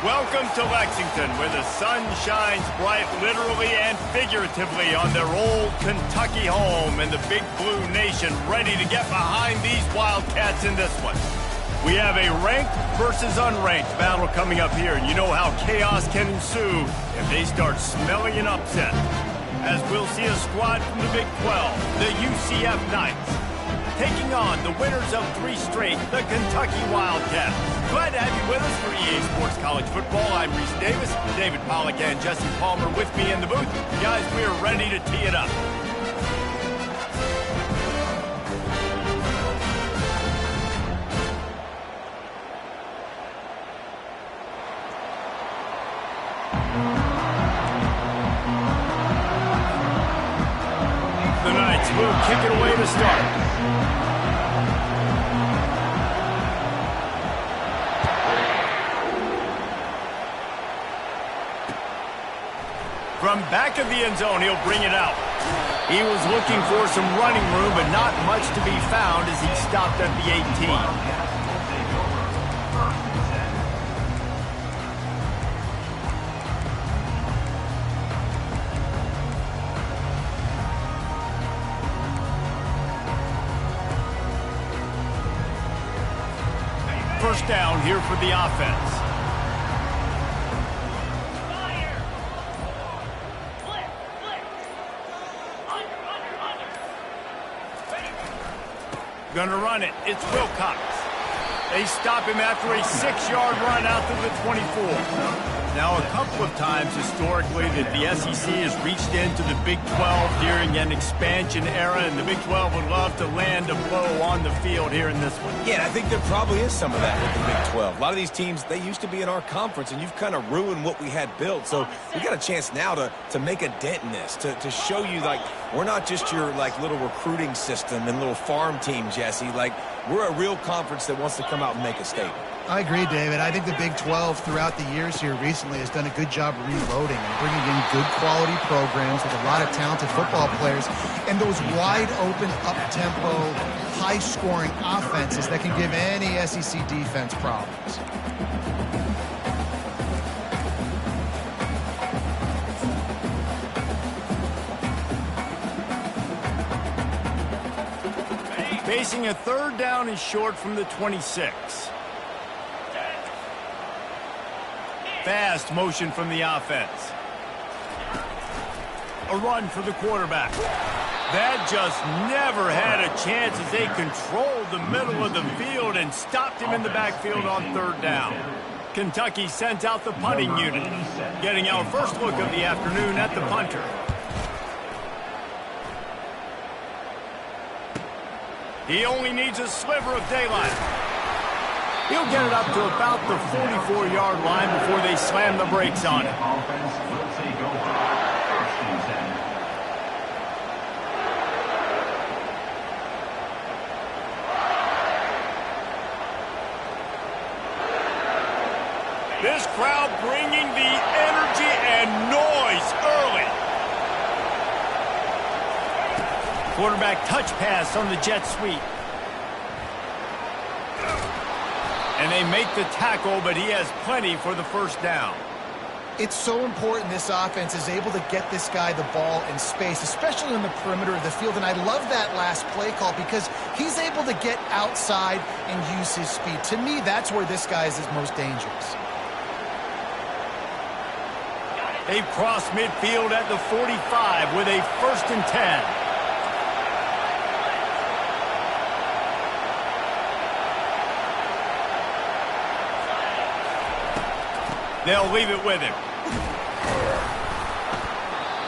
Welcome to Lexington, where the sun shines bright literally and figuratively on their old Kentucky home, and the Big Blue Nation ready to get behind these Wildcats in this one. We have a ranked versus unranked battle coming up here, and you know how chaos can ensue if they start smelling an upset. As we'll see a squad from the Big 12, the UCF Knights, taking on the winners of 3 straight, the Kentucky Wildcats. Glad to have you with us for EA Sports College Football. I'm Reese Davis, David Pollack and Jesse Palmer with me in the booth. Guys, we are ready to tee it up. The Knights will kick it away to start. From back of the end zone, he'll bring it out. He was looking for some running room, but not much to be found as he stopped at the 18. First down here for the offense. Gonna run it. It's Wilcox. They stop him after a 6-yard run out to the 24. Now, a couple of times historically that the SEC has reached into the Big 12 during an expansion era, and the Big 12 would love to land a blow on the field here in this one. Yeah, I think there probably is some of that with the Big 12. A lot of these teams, they used to be in our conference, and you've kind of ruined what we had built. So we got a chance now to make a dent in this, to show you, like, we're not just your, like, little recruiting system and little farm team, Jesse. Like, we're a real conference that wants to come out and make a statement. I agree, David. I think the Big 12 throughout the years here recently has done a good job reloading and bringing in good quality programs with a lot of talented football players and those wide open, up-tempo, high-scoring offenses that can give any SEC defense problems. Facing a third down and short from the 26. Fast motion from the offense. A run for the quarterback. That just never had a chance as they controlled the middle of the field and stopped him in the backfield on third down. Kentucky sent out the punting unit, getting our first look of the afternoon at the punter. He only needs a sliver of daylight. He'll get it up to about the 44-yard line before they slam the brakes on it. This crowd bringing the energy and noise early. Quarterback touch pass on the jet sweep. And they make the tackle, but he has plenty for the first down. It's so important this offense is able to get this guy the ball in space, especially on the perimeter of the field. And I love that last play call because he's able to get outside and use his speed. To me, that's where this guy is most dangerous. They've crossed midfield at the 45 with a 1st and 10. They'll leave it with him.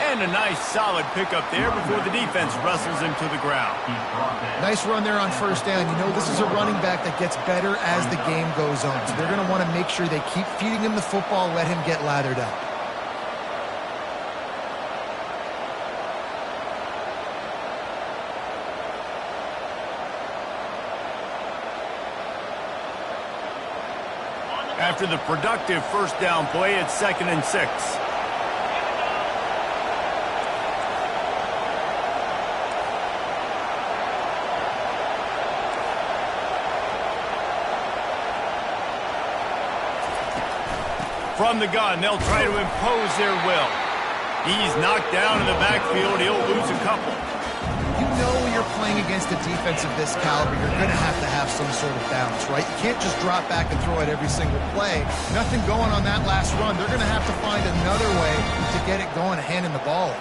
And a nice solid pickup there before the defense wrestles him to the ground. Nice run there on first down. You know, this is a running back that gets better as the game goes on. So they're going to want to make sure they keep feeding him the football, let him get lathered up. After the productive first down play, it's 2nd and 6. From the gun, they'll try to impose their will. He's knocked down in the backfield. He'll lose a couple. You know when you're playing against a defense of this caliber, you're going to have some sort of balance, right? You can't just drop back and throw it every single play. Nothing going on that last run. They're going to have to find another way to get it going, handing the ball.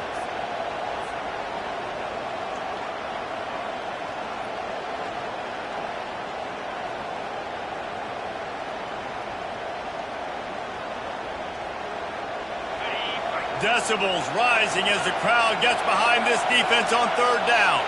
Decibels rising as the crowd gets behind this defense on third down.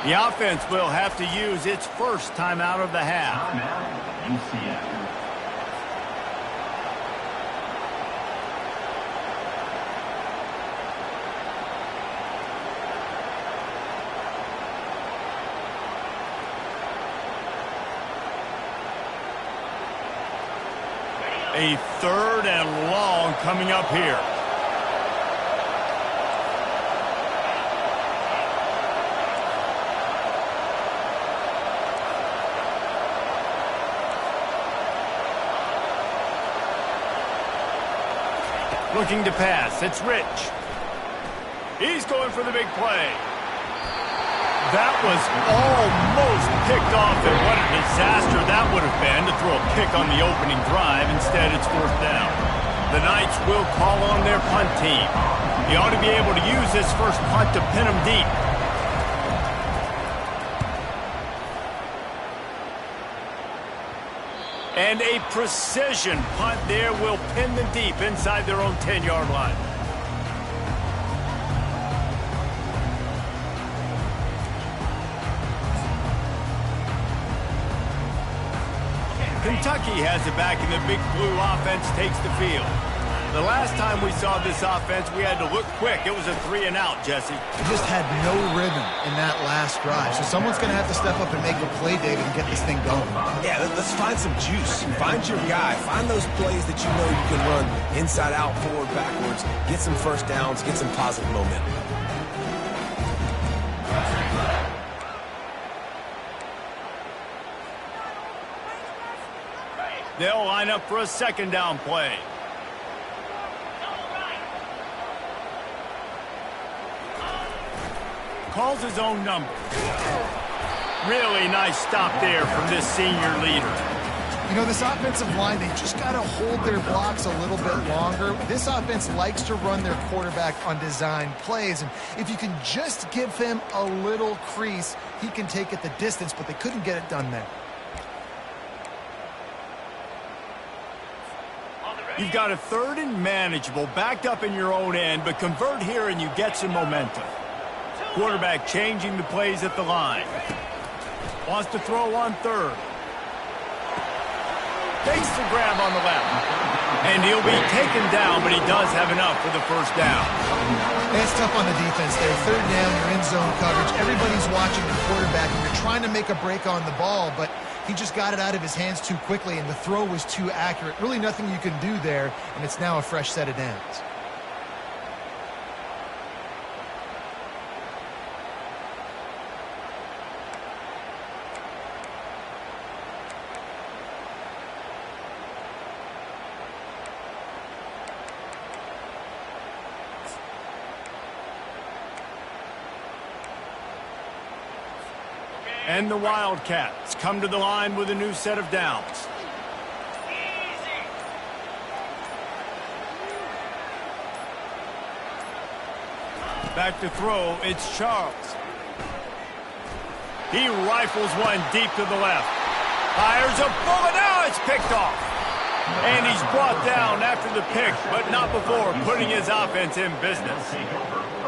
The offense will have to use its first timeout of the half. A third and long coming up here. Looking to pass. It's Rich. He's going for the big play. That was almost picked off, and what a disaster that would have been to throw a pick on the opening drive. Instead, it's fourth down. The Knights will call on their punt team. He ought to be able to use this first punt to pin them deep. And a precision punt there will pin them deep inside their own 10-yard line. Kentucky has it back, and the Big Blue offense takes the field. The last time we saw this offense, we had to look quick. It was a 3-and-out, Jesse. It just had no rhythm in that last drive. So someone's going to have to step up and make a play, David, and get this thing going. Yeah, let's find some juice. Find your guy. Find those plays that you know you can run inside out, forward, backwards. Get some first downs. Get some positive momentum. They'll line up for a second down play. Calls his own number. Really nice stop there from this senior leader. You know, this offensive line, they just got to hold their blocks a little bit longer. This offense likes to run their quarterback on design plays, and if you can just give him a little crease, he can take it the distance, but they couldn't get it done there. You've got a third and manageable, backed up in your own end, but convert here and you get some momentum. Quarterback changing the plays at the line. Wants to throw on third. Takes the grab on the left. And he'll be taken down, but he does have enough for the first down. It's tough on the defense there. Third down, you're in zone coverage. Everybody's watching the quarterback, and you're trying to make a break on the ball, but he just got it out of his hands too quickly, and the throw was too accurate. Really nothing you can do there, and it's now a fresh set of downs. And the Wildcats come to the line with a new set of downs. Back to throw, it's Charles. He rifles one deep to the left. Fires a bullet, now it's picked off. And he's brought down after the pick, but not before putting his offense in business.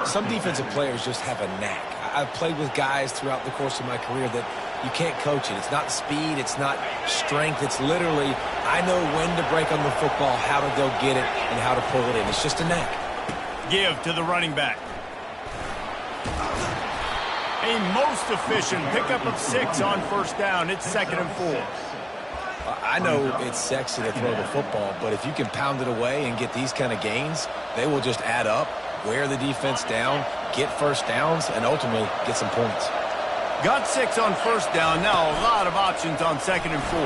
Some defensive players just have a knack. I've played with guys throughout the course of my career that you can't coach it. It's not speed. It's not strength. It's literally, I know when to break on the football, how to go get it, and how to pull it in. It's just a knack. Give to the running back. A most efficient pickup of 6 on first down. It's 2nd and 4. I know it's sexy to throw the football, but if you can pound it away and get these kind of gains, they will just add up, wear the defense down, get first downs, and ultimately get some points. Got 6 on first down. Now a lot of options on 2nd and 4.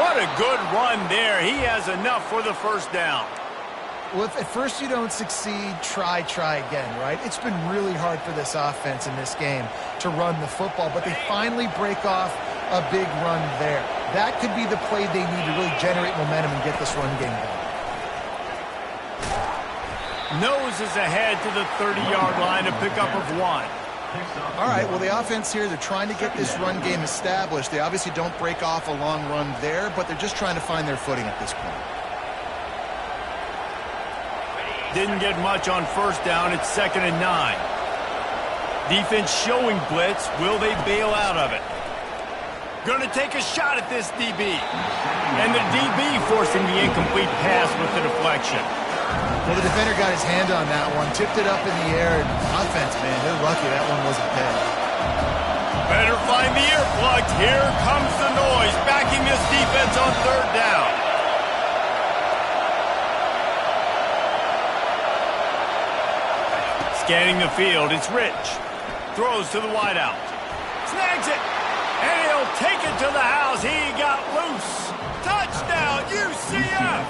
What a good run there. He has enough for the first down. Well, if at first you don't succeed, try again, right? It's been really hard for this offense in this game to run the football, but they finally break off a big run there. That could be the play they need to really generate momentum and get this run game going. Noses ahead to the 30-yard line, a pickup of 1. All right, well, the offense here, they're trying to get this run game established. They obviously don't break off a long run there, but they're just trying to find their footing at this point. Didn't get much on first down. It's 2nd and 9. Defense showing blitz. Will they bail out of it? Going to take a shot at this DB. And the DB forcing the incomplete pass with the deflection. Well, the defender got his hand on that one, tipped it up in the air. Offense, man, they're lucky that one wasn't pegged. Better find the earplugs. Here comes the noise, backing this defense on 3rd down. Scanning the field, it's Rich. Throws to the wideout. Snags it. And he'll take it to the house. He got loose. Touchdown, UCF.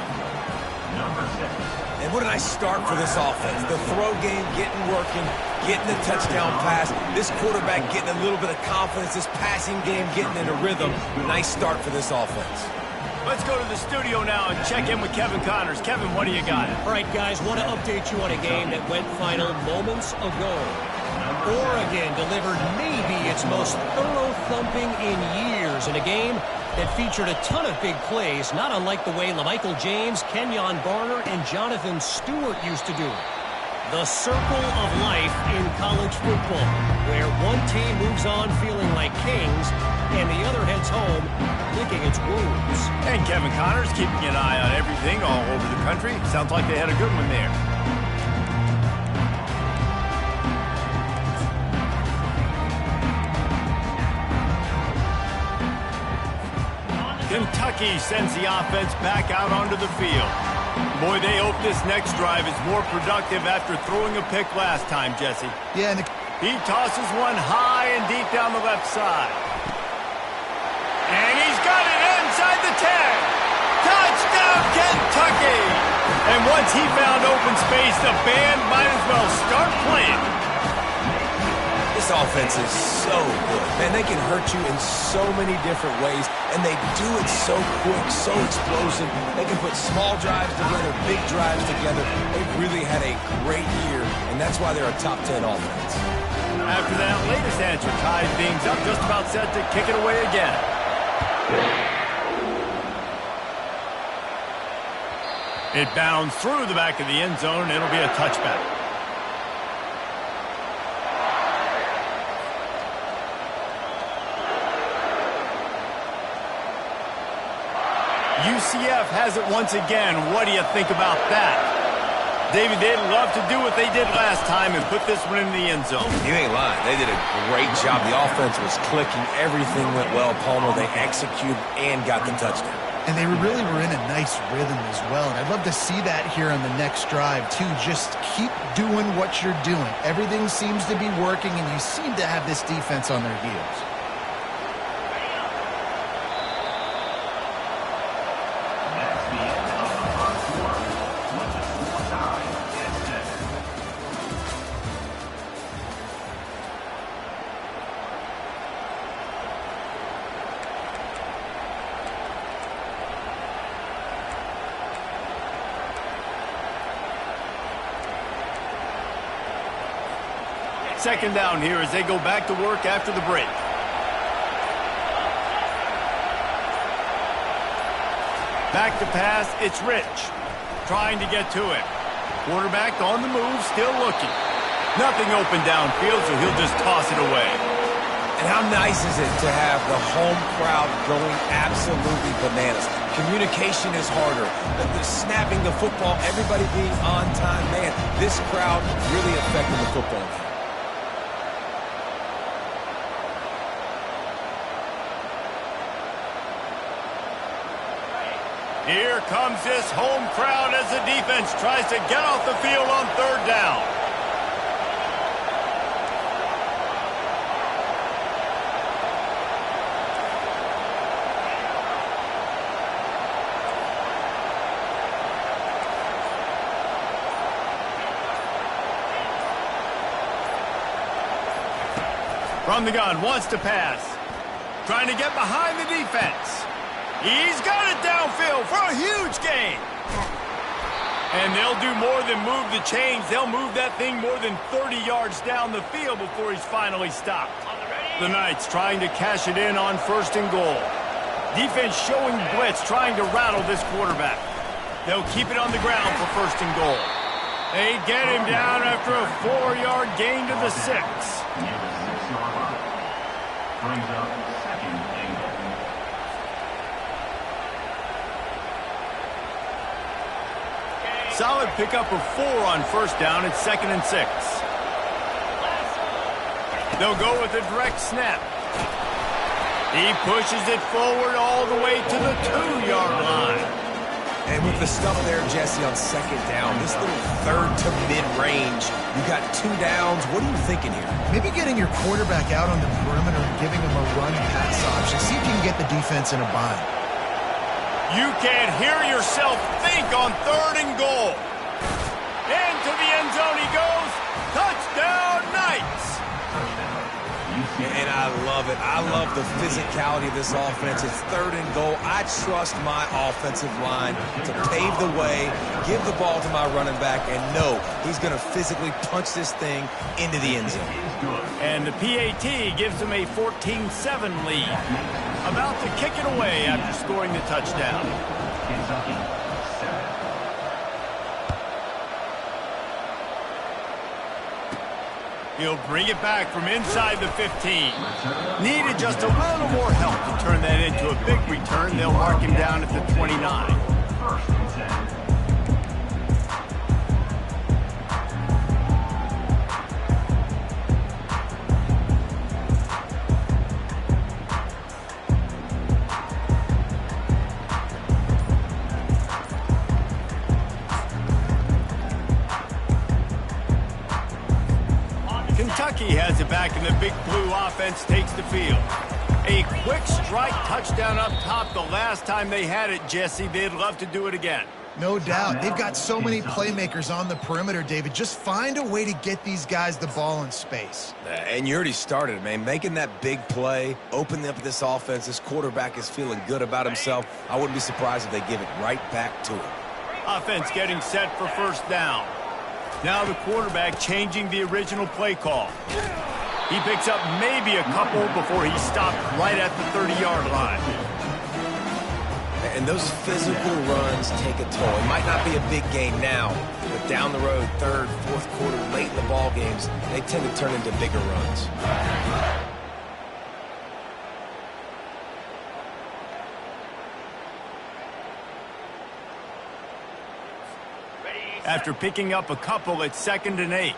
And what a nice start for this offense. The throw game getting working, getting the touchdown pass. This quarterback getting a little bit of confidence. This passing game getting into rhythm. Nice start for this offense. Let's go to the studio now and check in with Kevin Connors. Kevin, what do you got? All right, guys, want to update you on a game that went final moments ago. Oregon delivered maybe its most thorough thumping in years in a game that featured a ton of big plays, not unlike the way LaMichael James, Kenyon Barner, and Jonathan Stewart used to do it. The circle of life in college football, where one team moves on feeling like kings, and the other heads home licking its wounds. And Kevin Connors keeping an eye on everything all over the country. Sounds like they had a good one there. Kentucky sends the offense back out onto the field. Boy, they hope this next drive is more productive after throwing a pick last time, Jesse. Yeah, and he tosses one high and deep down the left side. And he's got it inside the 10. Touchdown, Kentucky! And once he found open space, the band might as well start playing. This offense is so good. Man, they can hurt you in so many different ways, and they do it so quick, so explosive. They can put small drives together, big drives together. They've really had a great year, and that's why they're a top 10 offense. After that latest answer tied things up, just about set to kick it away again. It bounds through the back of the end zone. It'll be a touchback. UCF has it once again. What do you think about that? David, they'd love to do what they did last time and put this one in the end zone. You ain't lying. They did a great job. The offense was clicking. Everything went well, Palmer. They executed and got the touchdown. And they really were in a nice rhythm as well. And I'd love to see that here on the next drive, too. Just keep doing what you're doing. Everything seems to be working, and you seem to have this defense on their heels. Second down here as they go back to work after the break. Back to pass, it's Rich. Trying to get to it. Quarterback on the move, still looking. Nothing open downfield, so he'll just toss it away. And how nice is it to have the home crowd going absolutely bananas? Communication is harder. The snapping the football, everybody being on time. Man, this crowd really affected the football game. Here comes this home crowd as the defense tries to get off the field on third down. From the gun, wants to pass. Trying to get behind the defense. He's got it downfield for a huge gain. And they'll do more than move the chains. They'll move that thing more than 30 yards down the field before he's finally stopped. The Knights trying to cash it in on 1st and goal. Defense showing blitz, trying to rattle this quarterback. They'll keep it on the ground for 1st and goal. They get him down after a 4-yard gain to the 6. Brings up 2nd and goal. Solid pickup of 4 on 1st down. It's 2nd and 6. They'll go with a direct snap. He pushes it forward all the way to the 2-yard line. And with the stuff there, Jesse, on 2nd down, this little 3rd to mid-range, you got 2 downs. What are you thinking here? Maybe getting your quarterback out on the perimeter and giving him a run-pass option. See if you can get the defense in a bind. You can't hear yourself think on 3rd and goal. Into the end zone he goes. Touchdown, Knights! And I love it. I love the physicality of this offense. It's 3rd and goal. I trust my offensive line to pave the way, give the ball to my running back, and know he's going to physically punch this thing into the end zone. And the PAT gives them a 14-7 lead. About to kick it away after scoring the touchdown. He'll bring it back from inside the 15. Needed just a little more help to turn that into a big return. They'll mark him down at the 29. Kentucky has it back, and the Big Blue offense takes the field. A quick strike touchdown up top the last time they had it, Jesse. They'd love to do it again. No doubt. They've got so many playmakers on the perimeter, David. Just find a way to get these guys the ball in space. And you already started, man. Making that big play, opening up this offense. This quarterback is feeling good about himself. I wouldn't be surprised if they give it right back to him. Offense getting set for 1st down. Now the quarterback changing the original play call. He picks up maybe a couple before he stopped right at the 30-yard line. And those physical runs take a toll. It might not be a big gain now, but down the road, 3rd, 4th quarter, late in the ball games, they tend to turn into bigger runs. After picking up a couple at 2nd and 8.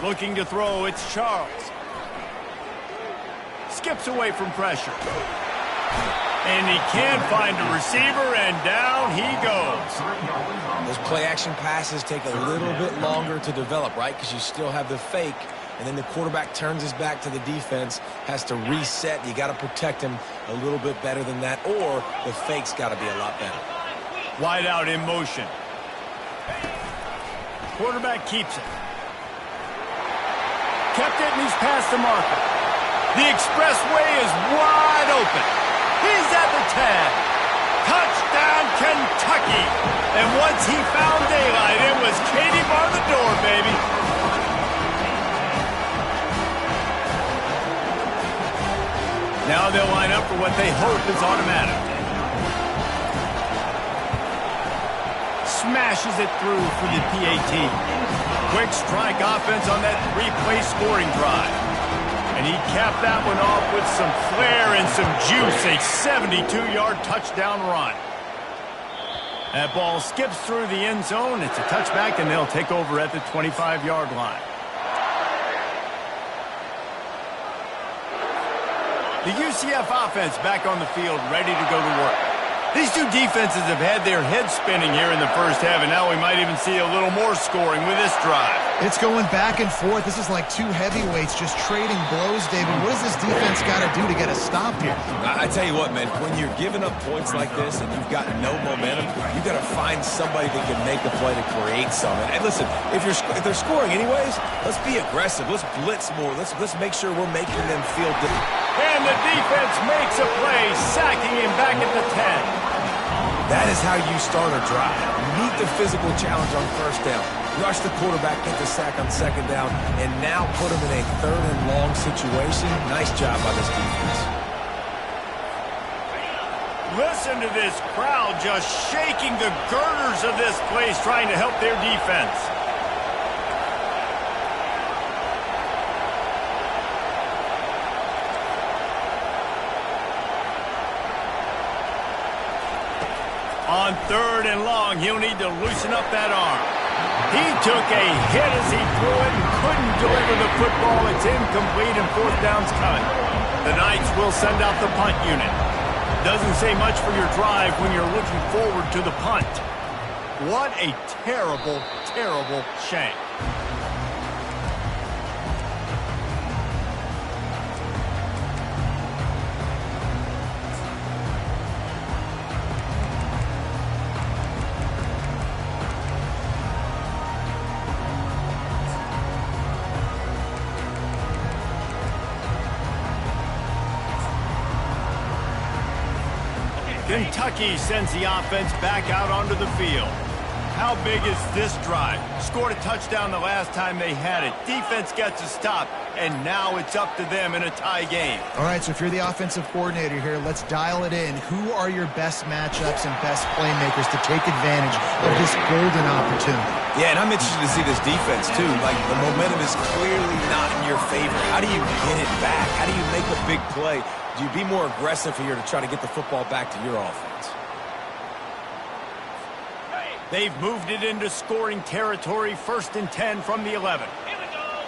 Looking to throw, it's Charles. Skips away from pressure. And he can't find a receiver, and down he goes. Those play-action passes take a little bit longer to develop, right? Because you still have the fake, and then the quarterback turns his back to the defense, has to reset. You got to protect him a little bit better than that, or the fake's got to be a lot better. Wide out in motion. Quarterback keeps it. Kept it, and he's past the marker. The expressway is wide open. He's at the 10. Touchdown, Kentucky. And once he found daylight, it was Katie bar the door, baby. Now they'll line up for what they hope is automatic. Smashes it through for the PAT. Quick strike offense on that 3-play scoring drive. And he capped that one off with some flair and some juice, a 72-yard touchdown run. That ball skips through the end zone. It's a touchback, and they'll take over at the 25-yard line. The UCF offense back on the field, ready to go to work. These two defenses have had their heads spinning here in the first half, and now we might even see a little more scoring with this drive. It's going back and forth. This is like two heavyweights just trading blows, David. What does this defense got to do to get a stop here? I tell you what, man, when you're giving up points like this and you've got no momentum, you got to find somebody that can make a play to create something. And listen, if they're scoring anyways, let's be aggressive. Let's blitz more. Let's make sure we're making them feel good. And the defense makes a play, sacking him back at the 10. That is how you start a drive. Meet the physical challenge on first down. Rush the quarterback, get the sack on second down, and now put him in a third and long situation. Nice job by this defense. Listen to this crowd just shaking the girders of this place, trying to help their defense. On third and long, he'll need to loosen up that arm. He took a hit as he threw it and couldn't deliver the football. It's incomplete and fourth down's coming. The Knights will send out the punt unit. Doesn't say much for your drive when you're looking forward to the punt. What a terrible, terrible shame. Kentucky sends the offense back out onto the field. How big is this drive? Scored a touchdown the last time they had it. Defense gets a stop, and now it's up to them in a tie game. All right, so if you're the offensive coordinator here, let's dial it in. Who are your best matchups and best playmakers to take advantage of this golden opportunity? Yeah, and I'm interested to see this defense, too. Like, the momentum is clearly not in your favor. How do you get it back? How do you make a big play? Do you be more aggressive here to try to get the football back to your offense? They've moved it into scoring territory, 1st and 10 from the 11. Here we go.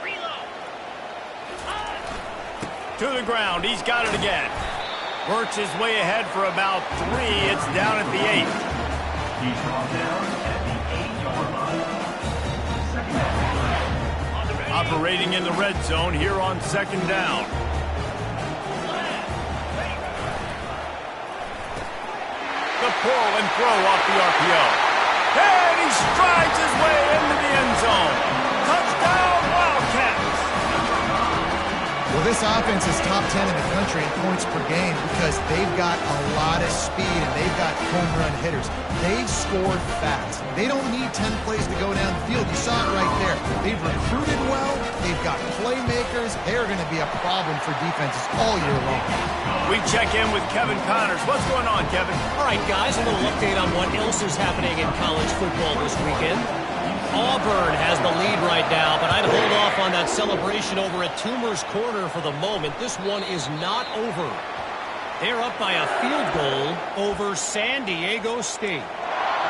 Reload. To the ground, he's got it again. Works his way ahead for about 3. It's down at the 8. He's brought down at the 8-yard line. Second down. Operating in the red zone here on 2nd down. The pull and throw off the RPO. And he strides his way into the end zone. Touchdown, Wildcats! Well, this offense is top 10 in the country in points per game because they've got a lot of speed and they've got home run hitters. They've scored fast. They don't need 10 plays to go down the field. You saw it right there. They've recruited well. They've got playmakers. They're going to be a problem for defenses all year long. We check in with Kevin Connors. What's going on, Kevin? All right, guys, a little update on what else is happening in college football this weekend. Auburn has the lead right now, but I'd hold off on that celebration over at Toomer's Corner for the moment. This one is not over. They're up by a field goal over San Diego State.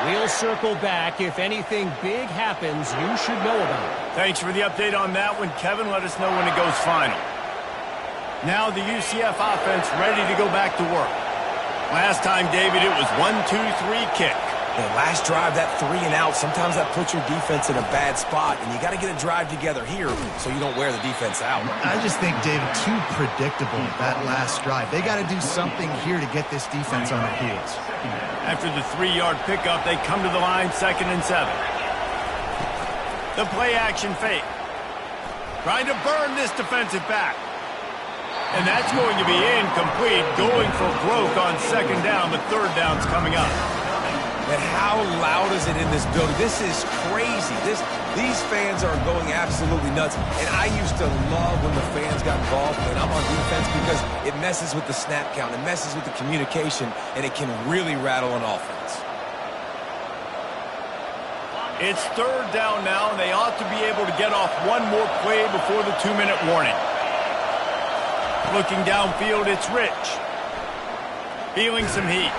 We'll circle back. If anything big happens, you should know about it. Thanks for the update on that one, Kevin. Let us know when it goes final. Now the UCF offense ready to go back to work. Last time, David, it was 1-2-3 kick. The last drive, that 3 and out, sometimes that puts your defense in a bad spot, and you got to get a drive together here so you don't wear the defense out. I just think, David, too predictable, that last drive. They got to do something here to get this defense on their heels. After the 3-yard pickup, they come to the line, 2nd and 7. The play-action fake. Trying to burn this defensive back. And that's going to be incomplete, going for broke on 2nd down. The 3rd down's coming up. And how loud is it in this building? This is crazy. These fans are going absolutely nuts. And I used to love when the fans got involved when I'm on defense because it messes with the snap count, it messes with the communication, and it can really rattle an offense. It's 3rd down now, and they ought to be able to get off one more play before the 2-minute warning. Looking downfield, it's Rich. Feeling some heat.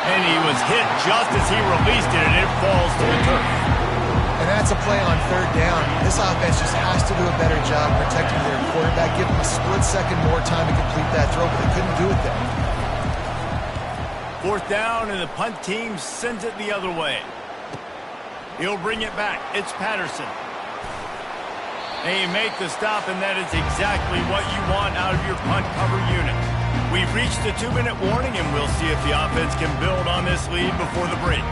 And he was hit just as he released it, and it falls to the turf. And that's a play on third down. This offense just has to do a better job protecting their quarterback, give him a split second more time to complete that throw, but they couldn't do it there. Fourth down, and the punt team sends it the other way. He'll bring it back. It's Patterson. They make the stop, and that is exactly what you want out of your punt cover unit. We've reached the 2-minute warning, and we'll see if the offense can build on this lead before the break.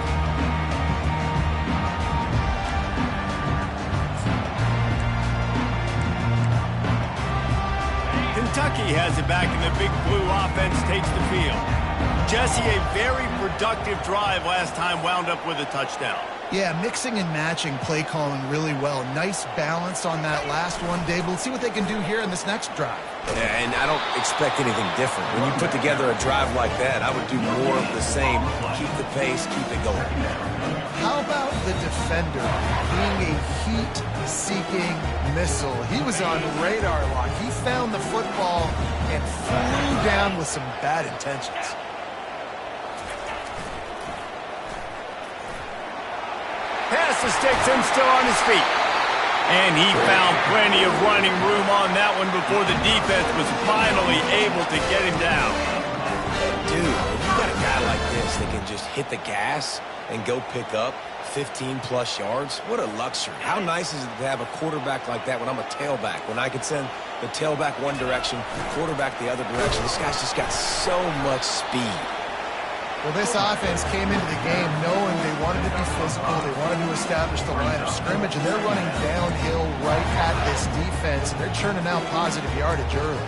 Kentucky has it back, and the Big Blue offense takes the field. Jesse, a very productive drive last time, wound up with a touchdown. Yeah, mixing and matching play calling really well. Nice balance on that last one, Dave. We'll see what they can do here in this next drive. Yeah, and I don't expect anything different. When you put together a drive like that, I would do more of the same. Keep the pace, keep it going. How about the defender being a heat-seeking missile? He was on radar lock. He found the football and flew down with some bad intentions. Pass to Sticks, still on his feet. And he found plenty of running room on that one before the defense was finally able to get him down. Dude, if you got a guy like this that can just hit the gas and go pick up 15-plus yards, what a luxury. How nice is it to have a quarterback like that when I'm a tailback, when I can send the tailback one direction, quarterback the other direction. This guy's just got so much speed. Well, this offense came into the game knowing they wanted to be physical, they wanted to establish the line of scrimmage, and they're running downhill right at this defense, and they're churning out positive yardage early.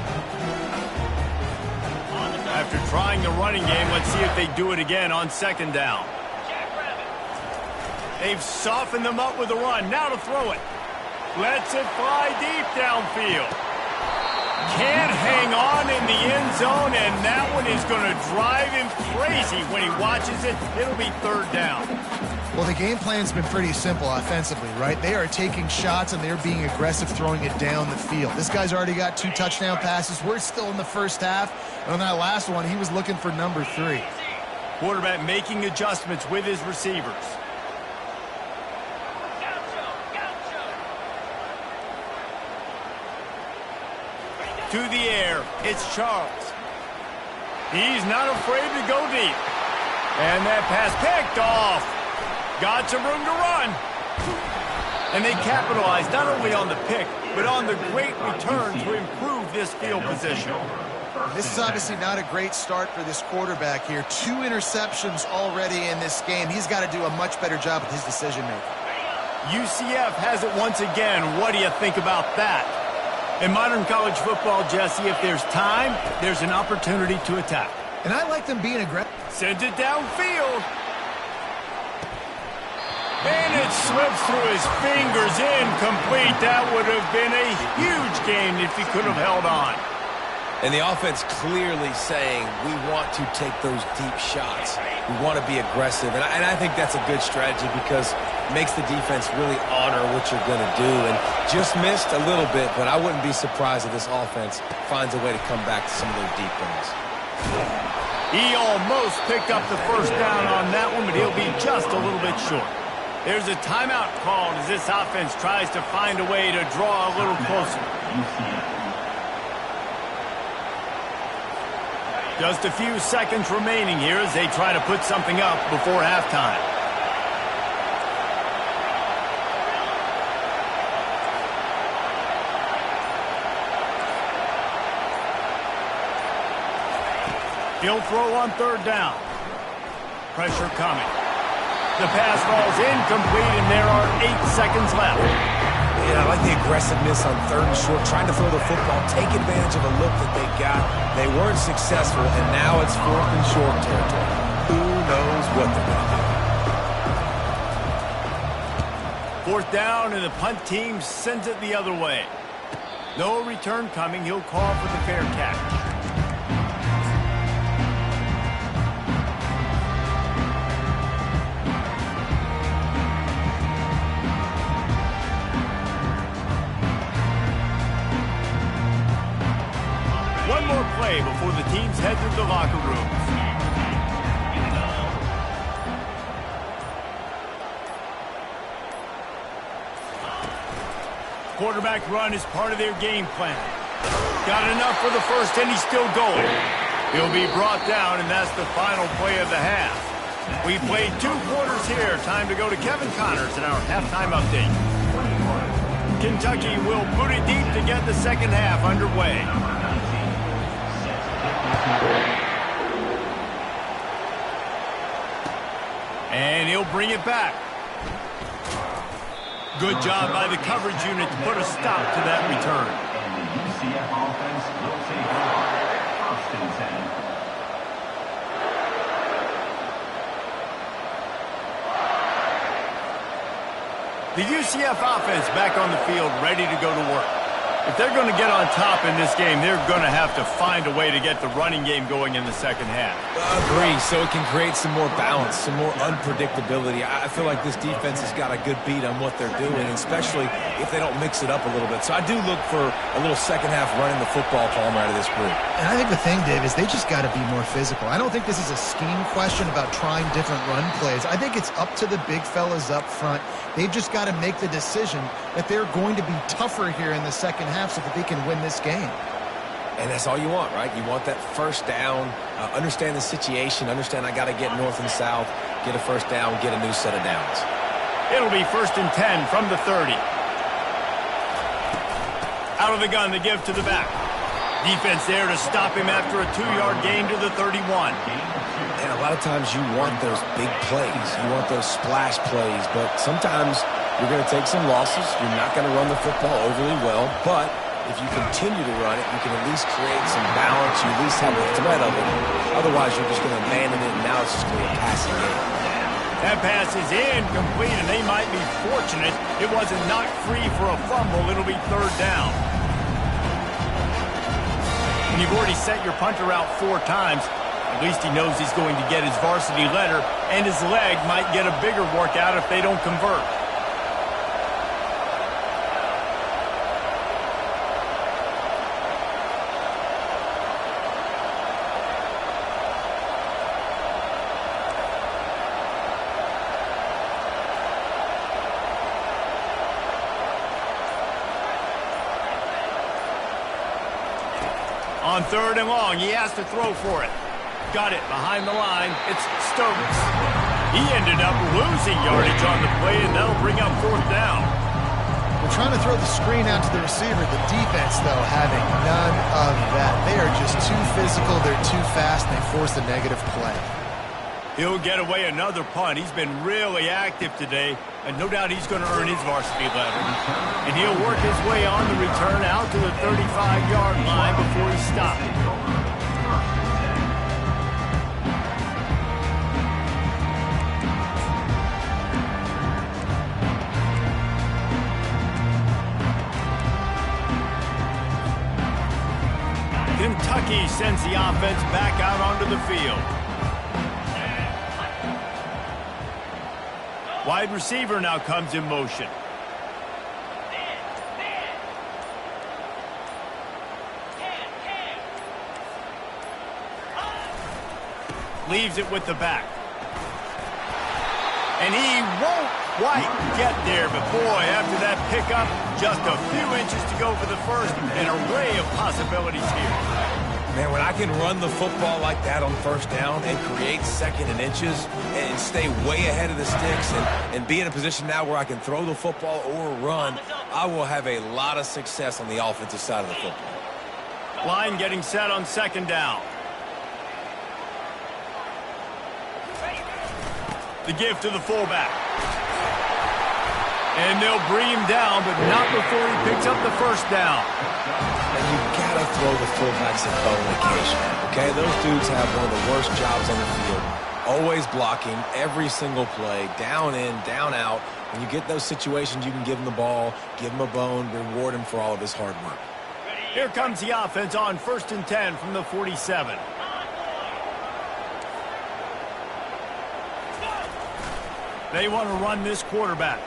After trying the running game, let's see if they do it again on second down. They've softened them up with a run. Now to throw it. Lets it fly deep downfield. Can't hang on in the end zone, and that one is going to drive him crazy when he watches it. It'll be third down. Well, the game plan's been pretty simple offensively, right? They are taking shots, and they're being aggressive throwing it down the field. This guy's already got 2 touchdown passes. We're still in the first half. And on that last one, he was looking for number 3. Quarterback making adjustments with his receivers. To the air, it's Charles. He's not afraid to go deep. And that pass picked off. Got some room to run. And they capitalized not only on the pick, but on the great return to improve this field position. This is obviously not a great start for this quarterback here. 2 interceptions already in this game. He's got to do a much better job with his decision-making. UCF has it once again. What do you think about that? In modern college football, Jesse, if there's time, there's an opportunity to attack. And I like them being aggressive. Sends it downfield. And it slips through his fingers, incomplete. That would have been a huge gain if he could have held on. And the offense clearly saying, we want to take those deep shots. We want to be aggressive. And I think that's a good strategy because it makes the defense really honor what you're going to do. And just missed a little bit, but I wouldn't be surprised if this offense finds a way to come back to some of those deep ones. He almost picked up the first down on that one, but he'll be just a little bit short. There's a timeout called as this offense tries to find a way to draw a little closer. Just a few seconds remaining here as they try to put something up before halftime. He'll throw on third down. Pressure coming. The pass falls incomplete, and there are 8 seconds left. Yeah, I like the aggressiveness on third and short, trying to throw the football, take advantage of a look that they got. They weren't successful, and now it's fourth and short territory. Who knows what they're going to do? Fourth down, and the punt team sends it the other way. No return coming. He'll call for the fair catch. One more play before the teams head to the locker rooms. quarterback run is part of their game plan. Got enough for the first, and he's still going. He'll be brought down, and that's the final play of the half. We played 2 quarters here. Time to go to Kevin Connors in our halftime update. Kentucky will boot it deep to get the second half underway. And he'll bring it back. Good job by the coverage unit to put a stop to that return. And the UCF offense will take over 1st and 10. The UCF offense back on the field, ready to go to work. If they're going to get on top in this game, they're going to have to find a way to get the running game going in the second half. Agree, so it can create some more balance, some more unpredictability. I feel like this defense has got a good beat on what they're doing, especially if they don't mix it up a little bit. So I do look for a little second half running the football, Palmer, out of this group. And I think the thing, Dave, is they just got to be more physical. I don't think this is a scheme question about trying different run plays. I think it's up to the big fellas up front. They've just got to make the decision that they're going to be tougher here in the second half so that they can win this game. And that's all you want, right? You want that first down, understand the situation, understand I got to get north and south, get a first down, get a new set of downs. It'll be 1st and 10 from the 30. Out of the gun, the give to the back. Defense there to stop him after a 2-yard gain to the 31. And a lot of times you want those big plays. You want those splash plays. But sometimes you're going to take some losses. You're not going to run the football overly well. But if you continue to run it, you can at least create some balance. You at least have the threat of it. Otherwise, you're just going to abandon it, and now it's just going to be a passing game. That pass is incomplete, and they might be fortunate it wasn't knocked free for a fumble. It'll be 3rd down. When you've already set your punter out 4 times, at least he knows he's going to get his varsity letter, and his leg might get a bigger workout if they don't convert. On 3rd and long, he has to throw for it. Got it behind the line. It's Stokes. He ended up losing yardage on the play, and that'll bring up 4th down. We're trying to throw the screen out to the receiver. The defense, though, having none of that. They are just too physical. They're too fast, and they force a negative play. He'll get away another punt. He's been really active today, and no doubt he's going to earn his varsity letter. And he'll work his way on the return out to the 35-yard line before he stops. Kentucky sends the offense back out onto the field. Wide receiver now comes in motion. Leaves it with the back. And he won't quite get there, but boy, after that pickup, just a few inches to go for the first. An array of possibilities here. Man, when I can run the football like that on 1st down and create 2nd and inches and stay way ahead of the sticks and be in a position now where I can throw the football or run, I will have a lot of success on the offensive side of the football. Line getting set on 2nd down. The give to the fullback. And they'll bring him down, but not before he picks up the 1st down. And you gotta throw the fullbacks a bone occasionally, okay? Those dudes have one of the worst jobs on the field. Always blocking every single play, down in, down out. When you get those situations, you can give him the ball, give him a bone, reward him for all of his hard work. Here comes the offense on 1st and 10 from the 47. They want to run this quarterback.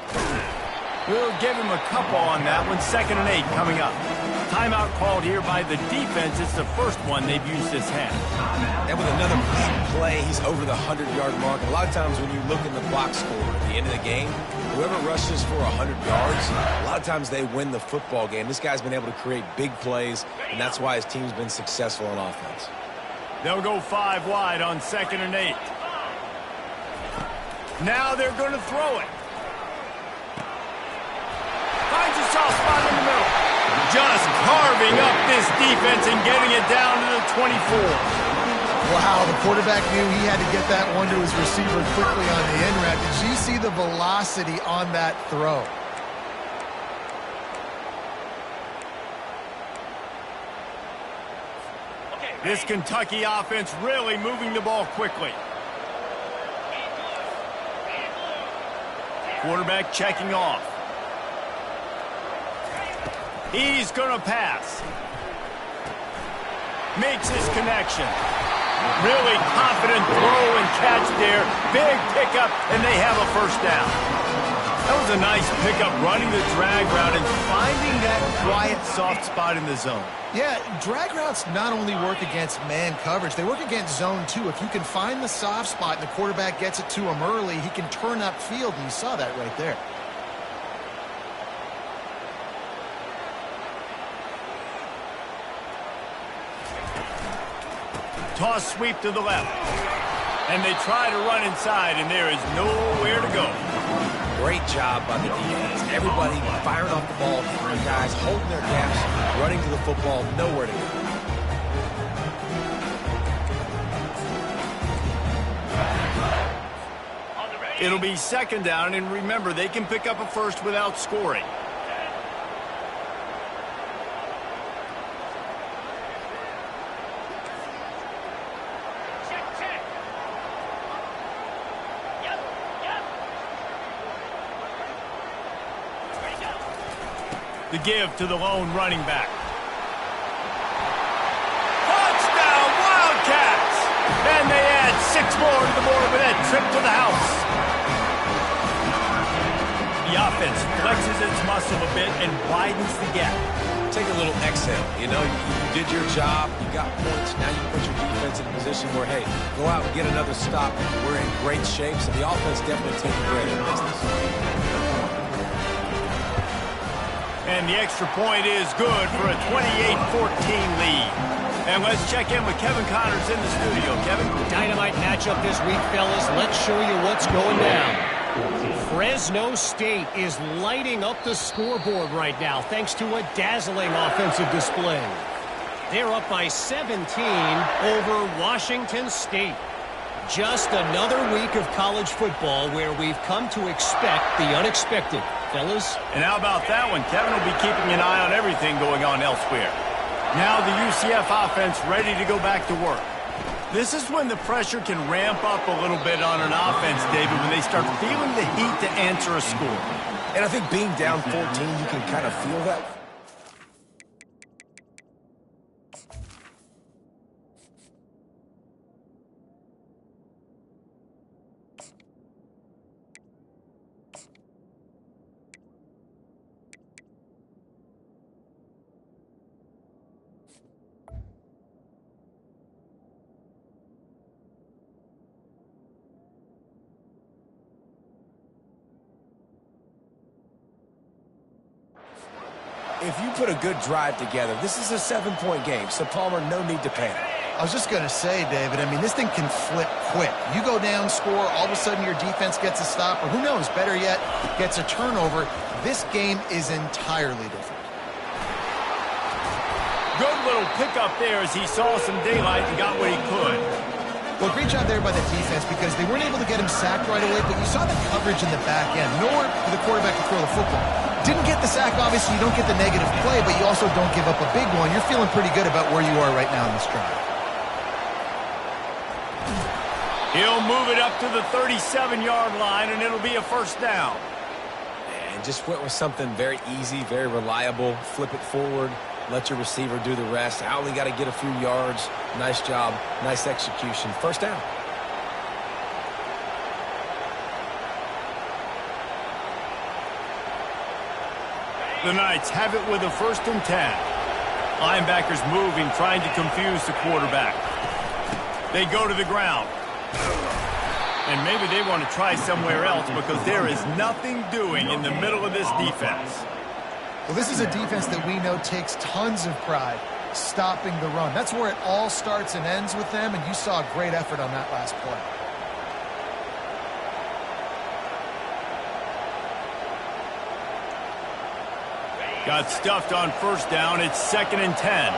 We'll give him a couple on that one. 2nd and 8 coming up. Timeout called here by the defense. It's the first one they've used this half. And with another big play, he's over the 100-yard mark. A lot of times when you look in the box score at the end of the game, Whoever rushes for 100 yards, a lot of times they win the football game. This guy's been able to create big plays, and that's why his team's been successful on offense. They'll go 5 wide on 2nd and 8. Now they're going to throw it. Finds a soft spot in the middle. Just carving up this defense and getting it down to the 24. Wow, the quarterback knew he had to get that one to his receiver quickly on the end route. Did you see the velocity on that throw? This Kentucky offense really moving the ball quickly. Quarterback checking off. He's going to pass. Makes his connection. Really confident throw and catch there. Big pickup, and they have a first down. That was a nice pickup, running the drag route and finding that quiet, soft spot in the zone. Yeah, drag routes not only work against man coverage, they work against zone too. If you can find the soft spot and the quarterback gets it to him early, he can turn upfield, and you saw that right there. Toss sweep to the left. And they try to run inside, and there is nowhere to go. Great job by the defense. Everybody firing off the ball, hitting guys, holding their gaps, running to the football, nowhere to go. It'll be 2nd down, and remember, they can pick up a first without scoring. The give to the lone running back. Touchdown, Wildcats! And they add 6 more to the board with that trip to the house. The offense flexes its muscle a bit and widens the gap. Take a little exhale. You know, you did your job. You got points. Now you put your defense in a position where, hey, go out and get another stop. We're in great shape, so the offense definitely taking great business. And the extra point is good for a 28-14 lead. And let's check in with Kevin Connors in the studio. Kevin? Dynamite matchup this week, fellas. Let's show you what's going down. Fresno State is lighting up the scoreboard right now thanks to a dazzling offensive display. They're up by 17 over Washington State. Just another week of college football where we've come to expect the unexpected. Fellas? And how about that one? Kevin will be keeping an eye on everything going on elsewhere. Now the UCF offense ready to go back to work. This is when the pressure can ramp up a little bit on an offense, David, when they start feeling the heat to answer a score. And I think being down 14, you can kind of feel that. If you put a good drive together, this is a 7-point game, so Palmer, no need to panic. I was just going to say, David, I mean, this thing can flip quick. You go down, score, all of a sudden your defense gets a stop, or who knows, better yet, gets a turnover. This game is entirely different. Good little pickup there as he saw some daylight and got what he could. Well, great job there by the defense because they weren't able to get him sacked right away, but you saw the coverage in the back end. Nowhere for the quarterback to throw the football. Didn't get the sack, obviously. You don't get the negative play, but you also don't give up a big one. You're feeling pretty good about where you are right now in this drive. He'll move it up to the 37-yard line, and it'll be a first down. And just went with something very easy, very reliable. Flip it forward. Let your receiver do the rest. I only got to get a few yards. Nice job. Nice execution. First down. The Knights have it with a 1st and 10. Linebackers moving, trying to confuse the quarterback. They go to the ground. And maybe they want to try somewhere else because there is nothing doing in the middle of this defense. Well, this is a defense that we know takes tons of pride stopping the run. That's where it all starts and ends with them, and you saw a great effort on that last play. Got stuffed on first down. It's 2nd and 10.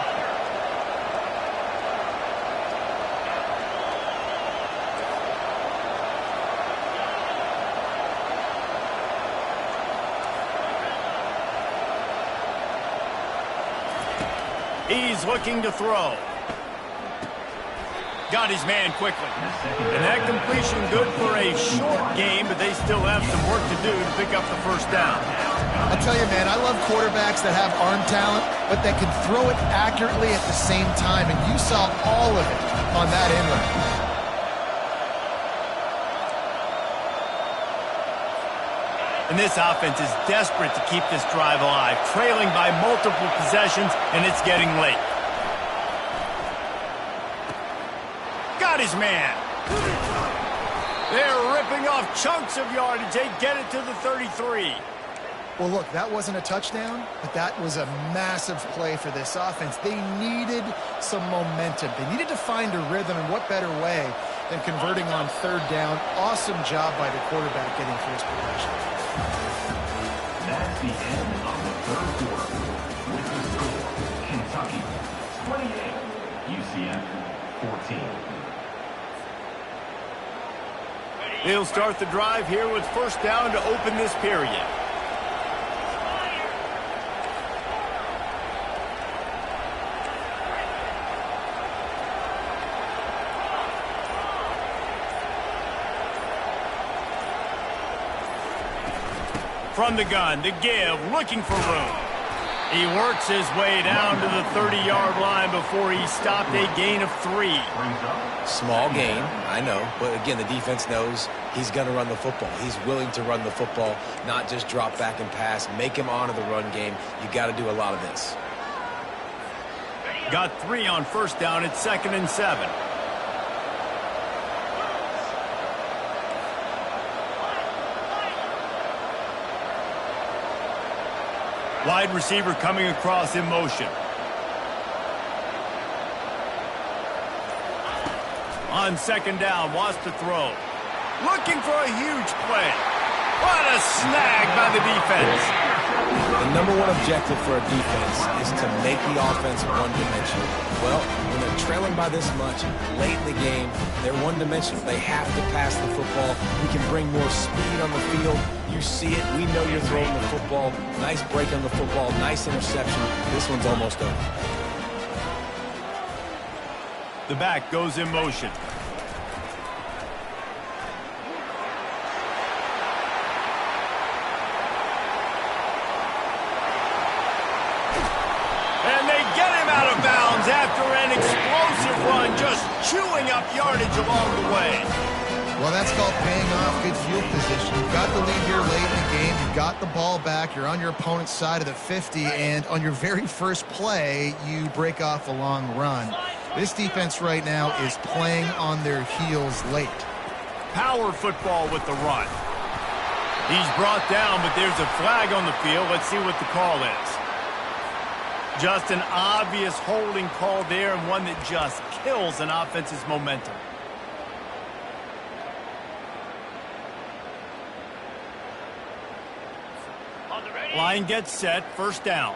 He's looking to throw. Got his man quickly. And that completion good for a short game, but they still have some work to do to pick up the first down. I tell you, man, I love quarterbacks that have arm talent, but that can throw it accurately at the same time, and you saw all of it on that end run. And this offense is desperate to keep this drive alive, trailing by multiple possessions, and it's getting late. Got his man. They're ripping off chunks of yardage. They get it to the 33. Well, look, that wasn't a touchdown, but that was a massive play for this offense. They needed some momentum. They needed to find a rhythm, and what better way than converting on third down. Awesome job by the quarterback getting through his progression. That's the end of the third quarter. With the score, Kentucky 28, UCF 14. They'll start the drive here with first down to open this period. From the gun, to give, looking for room. He works his way down to the 30-yard line before he stopped, a gain of 3. Small gain, I know, but again, the defense knows he's going to run the football. He's willing to run the football, not just drop back and pass, make him honor the run game. You got to do a lot of this. Got 3 on first down at 2nd and 7. Wide receiver coming across in motion. On 2nd down, wants to throw. Looking for a huge play. What a snag by the defense. The number one objective for a defense is to make the offense one-dimensional. Well, when they're trailing by this much, late in the game, they're one-dimensional. They have to pass the football. We can bring more speed on the field. You see it. We know you're throwing the football. Nice break on the football. Nice interception. This one's almost over. The back goes in motion. And they get him out of bounds after an explosive run, just chewing up yardage along the way. Well, that's called paying off good field position. You've got the lead here late in the game. You've got the ball back. You're on your opponent's side of the 50, and on your very first play, you break off a long run. This defense right now is playing on their heels late. Power football with the run. He's brought down, but there's a flag on the field. Let's see what the call is. Just an obvious holding call there, and one that just kills an offense's momentum. Line gets set, first down.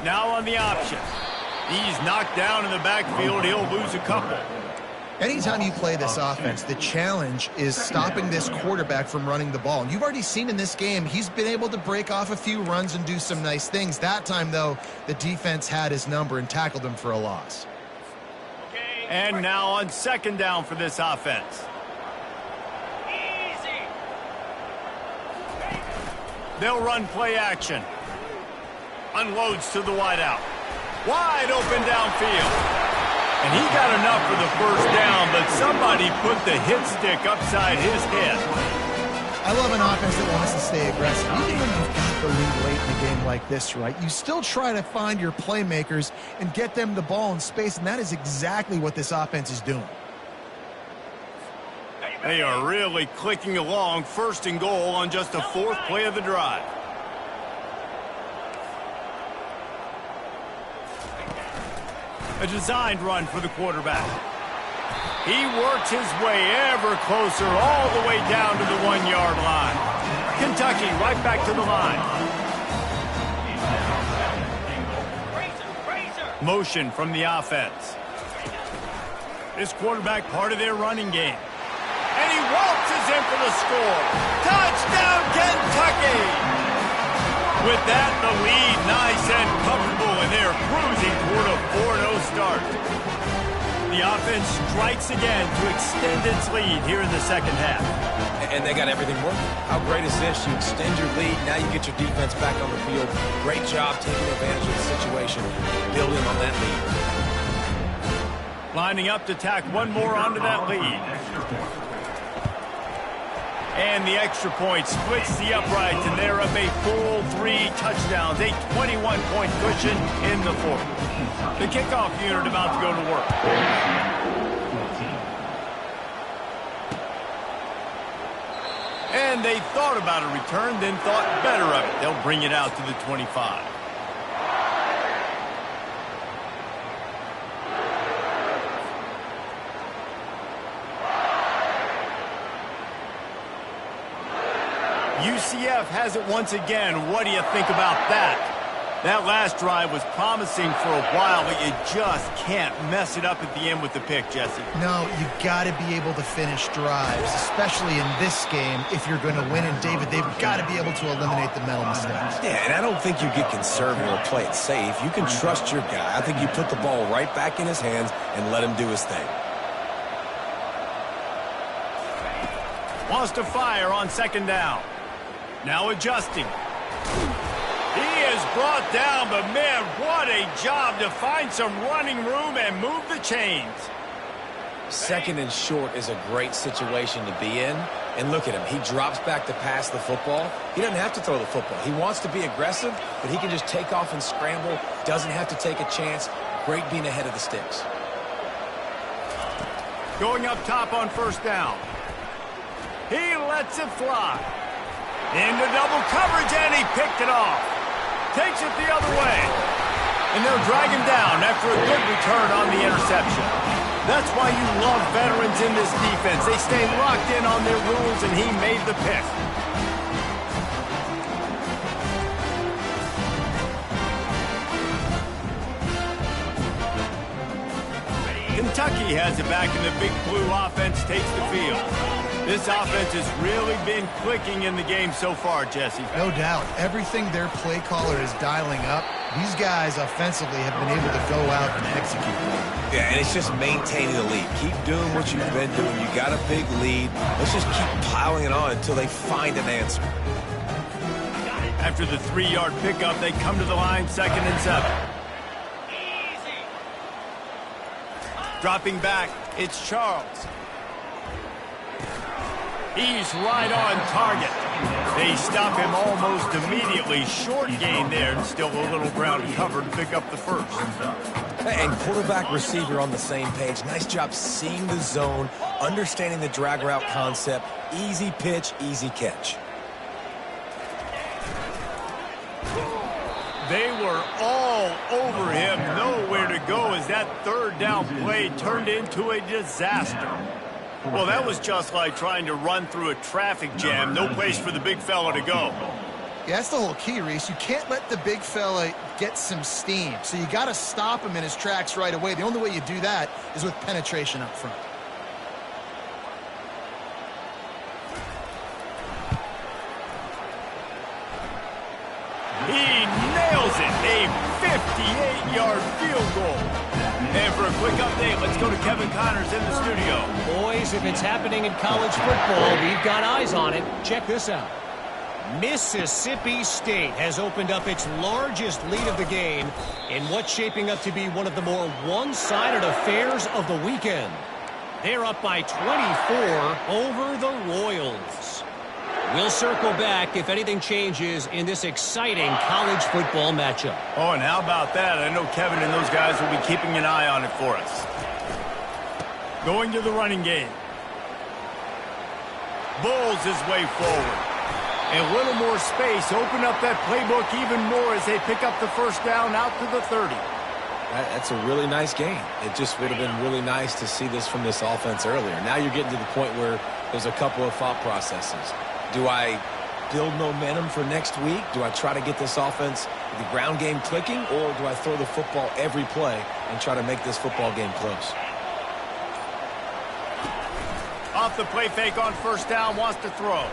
Now on the option. He's knocked down in the backfield. He'll lose a couple. Anytime you play this offense, the challenge is stopping this quarterback from running the ball. And you've already seen in this game, he's been able to break off a few runs and do some nice things. That time, though, the defense had his number and tackled him for a loss. And now on 2nd down for this offense. They'll run play action. Unloads to the wideout. Wide open downfield. And he got enough for the first down, but somebody put the hit stick upside his head. I love an offense that wants to stay aggressive. Even when you've got the lead late in a game like this, right, you still try to find your playmakers and get them the ball in space, and that is exactly what this offense is doing. They are really clicking along. First and goal on just the fourth play of the drive. A designed run for the quarterback. He works his way ever closer all the way down to the 1-yard line. Kentucky right back to the line. Motion from the offense. This quarterback part of their running game. And he waltzes in for the score. Touchdown, Kentucky! With that, the lead nice and comfortable, and they're cruising toward a 4-0 start. The offense strikes again to extend its lead here in the second half. And they got everything working. How great is this? You extend your lead, now you get your defense back on the field. Great job taking advantage of the situation, building on that lead. Lining up to tack one more onto that lead. And the extra point splits the uprights, and they're up a full 3 touchdowns, a 21-point cushion in the fourth. The kickoff unit about to go to work. And they thought about a return, then thought better of it. They'll bring it out to the 25. UCF has it once again. What do you think about that? That last drive was promising for a while, but you just can't mess it up at the end with the pick, Jesse. No, you got to be able to finish drives, especially in this game. If you're going to win, and David, they've got to be able to eliminate the mental mistakes. Yeah, and I don't think you get conservative or play it safe. You can trust your guy. I think you put the ball right back in his hands and let him do his thing. Wants to fire on second down. Now adjusting. He is brought down, but man, what a job to find some running room and move the chains. Second and short is a great situation to be in. And look at him. He drops back to pass the football. He doesn't have to throw the football. He wants to be aggressive, but he can just take off and scramble. Doesn't have to take a chance. Great being ahead of the sticks. Going up top on first down. He lets it fly. Into double coverage, and he picked it off. Takes it the other way. And they'll drag him down after a good return on the interception. That's why you love veterans in this defense. They stay locked in on their rules, and he made the pick. Kentucky has it back, and the Big Blue offense takes the field. This offense has really been clicking in the game so far, Jesse. No doubt. Everything their play caller is dialing up, these guys offensively have been able to go out and execute. Yeah, and it's just maintaining the lead. Keep doing what you've been doing. You got a big lead. Let's just keep piling it on until they find an answer. After the 3-yard pickup, they come to the line, 2nd and 7. Dropping back, it's Charles. He's right on target. They stop him almost immediately. Short gain there, and still a little ground to cover to pick up the first. And quarterback receiver on the same page. Nice job seeing the zone, understanding the drag route concept. Easy pitch, easy catch. They were all over him. Nowhere to go as that 3rd down play turned into a disaster. Well, that was just like trying to run through a traffic jam. No place for the big fella to go. Yeah, that's the whole key, Reese. You can't let the big fella get some steam. So you got to stop him in his tracks right away. The only way you do that is with penetration up front. He nails it. A 58-yard field goal. And for a quick update, let's go to Kevin Connors in the studio. Boys, if it's happening in college football, we've got eyes on it. Check this out. Mississippi State has opened up its largest lead of the game in what's shaping up to be one of the more one-sided affairs of the weekend. They're up by 24 over the Royals. We'll circle back if anything changes in this exciting college football matchup. Oh, and how about that? I know Kevin and those guys will be keeping an eye on it for us. Going to the running game. Bulls his way forward. A little more space. Open up that playbook even more as they pick up the first down out to the 30. That's a really nice game. It just would have been really nice to see this from this offense earlier. Now you're getting to the point where there's a couple of thought processes. Do I build momentum for next week? Do I try to get this offense, the ground game clicking, or do I throw the football every play and try to make this football game close? Off the play fake on first down, wants to throw.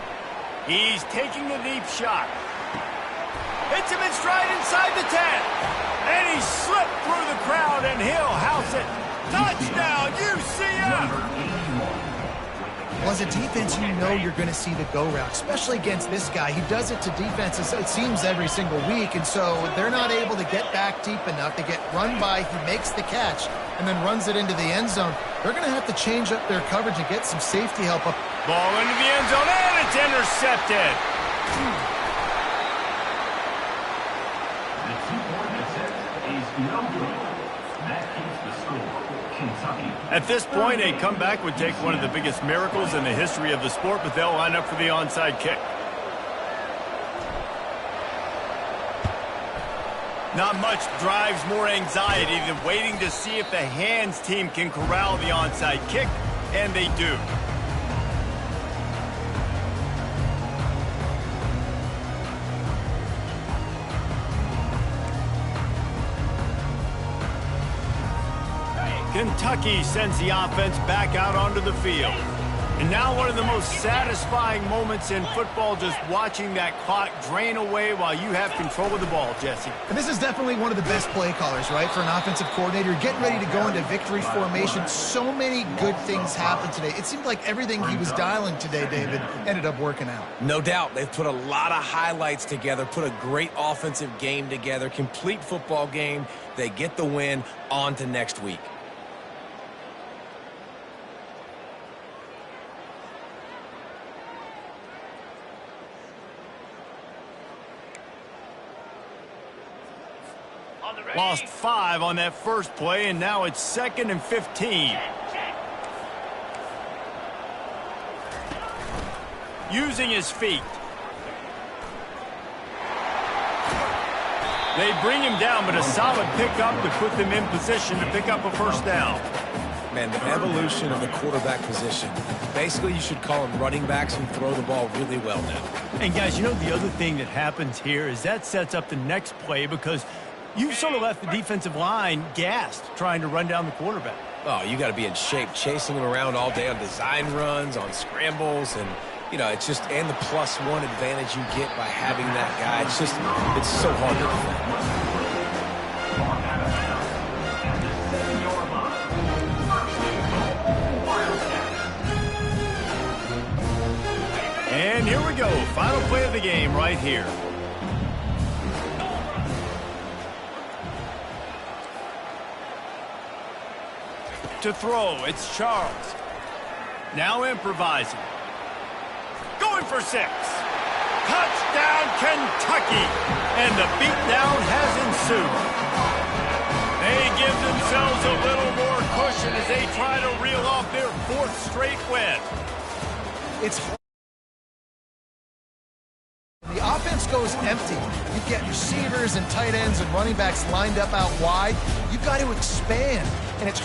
He's taking a deep shot. Hits him in stride inside the 10. And he slipped through the crowd, and he'll house it. Touchdown, UCF! Well, as a defense, you know you're going to see the go route, especially against this guy. He does it to defenses, it seems, every single week, and so they're not able to get back deep enough. They get run by, he makes the catch, and then runs it into the end zone. They're going to have to change up their coverage and get some safety help up. Ball into the end zone, and it's intercepted. The 2-point attempt is no good. That keeps the score. Kentucky. At this point, a comeback would take one of the biggest miracles in the history of the sport, but they'll line up for the onside kick. Not much drives more anxiety than waiting to see if the hands team can corral the onside kick, and they do. Kentucky sends the offense back out onto the field. And now one of the most satisfying moments in football, just watching that clock drain away while you have control of the ball, Jesse. And this is definitely one of the best play callers, right, for an offensive coordinator. Getting ready to go into victory formation. So many good things happened today. It seemed like everything he was dialing today, David, ended up working out. No doubt. They've put a lot of highlights together, put a great offensive game together, complete football game. They get the win. On to next week. Lost 5 on that first play, and now it's 2nd and 15. Using his feet. They bring him down, but a solid pickup to put them in position to pick up a first down. Man, the evolution of the quarterback position. Basically, you should call them running backs who throw the ball really well now. And, guys, you know the other thing that happens here is that sets up the next play because you've sort of left the defensive line gassed trying to run down the quarterback. Oh, you got to be in shape, chasing him around all day on design runs, on scrambles, and, you know, it's just, and the +1 advantage you get by having that guy. It's just, it's so hard to defend. And here we go, final play of the game right here. To throw, it's Charles. Now improvising. Going for 6. Touchdown, Kentucky. And the beatdown has ensued. They give themselves a little more cushion as they try to reel off their 4th straight win. It's hard. The offense goes empty. You get receivers and tight ends and running backs lined up out wide. You've got to expand, and it's